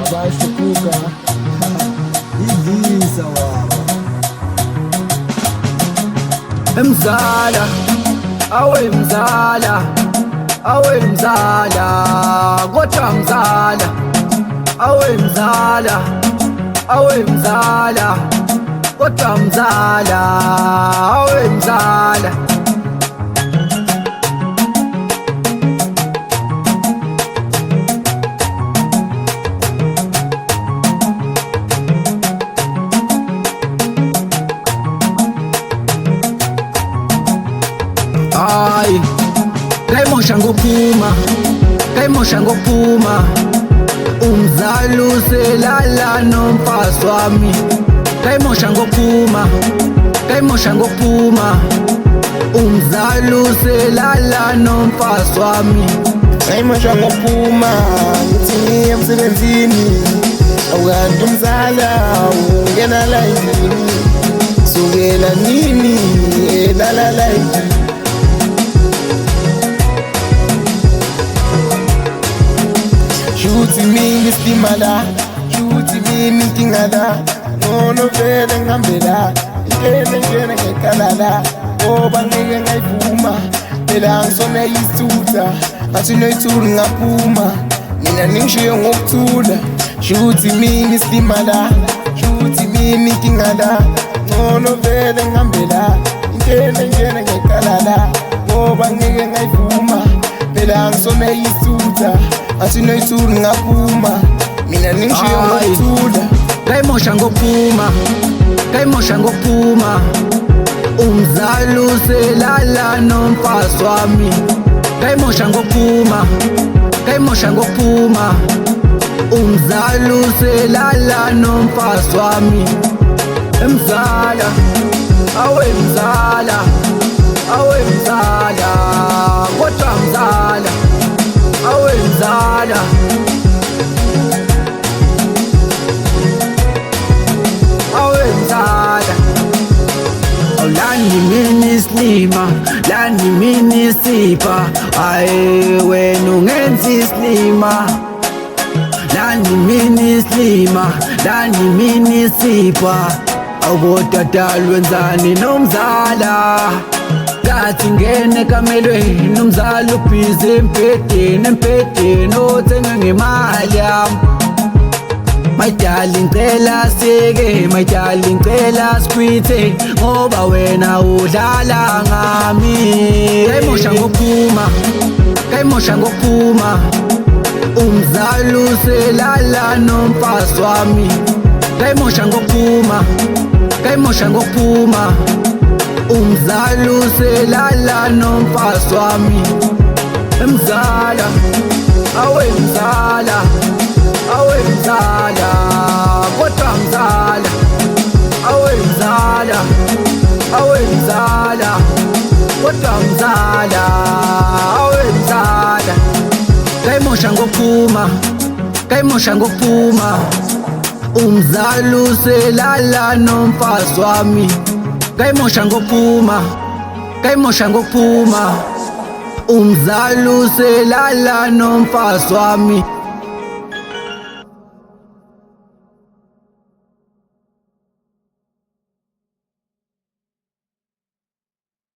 abashukuka ivisa wawa mzala awe mzala awe mzala kodwa mzala awe mzala awe mzala kodwa mzala awe mzala Ay, kaimosha ngophuma umzali uselala nomfazi wami kaimosha ngophuma umzali uselala nomfazi wami kaimosha ngophuma ngithi ngiye emsebenzini awukanti umzala ungena layini sukela nini elala layini Shuthi mina isimala, shuthi mina inkinga la ngono vele ngihambe la intene njena ngekhalala ngoba ngeke ngayivuma phela ngisona yisithuta ngathi noyithula ngaphuma mina ningishiye ngokuthula shuthi mina isimala, shuthi mina inkinga la ngono vele ngihambe la intene njena ngekhalala ngoba ngeke ngayivuma phela ngisona yisithuta athi noyithula ngaphuma mina ningishiye ngokuthula kaimosha ngophuma umzali uselala nomfazi wami kaimosha ngophuma umzali uselala nomfazi wami mzala awe mzala awe mzala kodwa mzala awe mzala awe mzala lani mini slima lani mini sipa aye wena ungenza islima lani mini slima lani mini sipa awukodadal wenzani nomzala Kathi ngene kamelweni umzali ubhizi empedeni othenga ngemali yami My darling ngicela sike my darling ngicela sikwithe ngoba wena udlala ngami kaimosha ngophuma umzali uselala nomfazi wami kaimosha ngophuma umzali uselala nomfazi wami mzala awe mzala awe mzala kodwa mzala awe mzala awe mzala kodwa mzala awe mzala kaimosha ngophuma umzali uselala nomfazi wami kaimosha ngophuma umzali uselala nomfazi wami